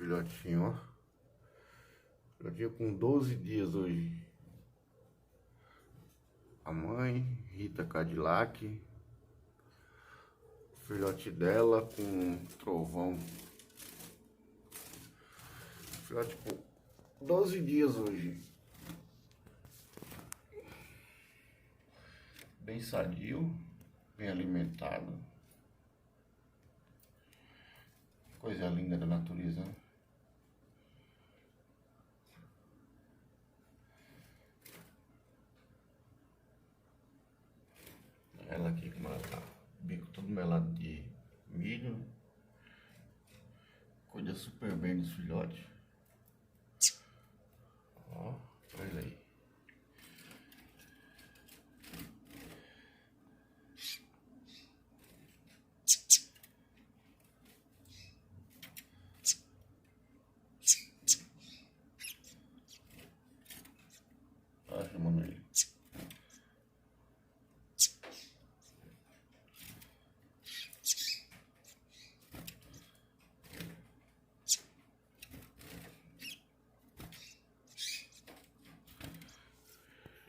filhotinho, ó. Filhotinho com 12 dias hoje. A mãe, Rita Cadillac. O filhote dela com Trovão. Filhote com 12 dias hoje. Bem sadio, bem alimentado. Coisa linda da natureza, né? Ela aqui, como ela tá, bico todo melado de milho. Cuida super bem dos filhotes. Ó, olha aí. Olha, chamando ele.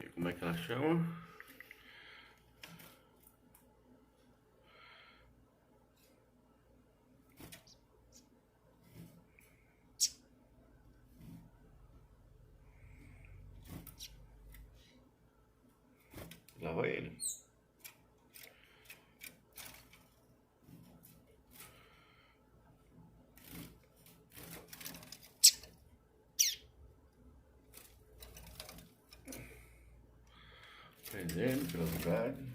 E como é que ela chama? Lá vai ele. Prendendo pelas grades.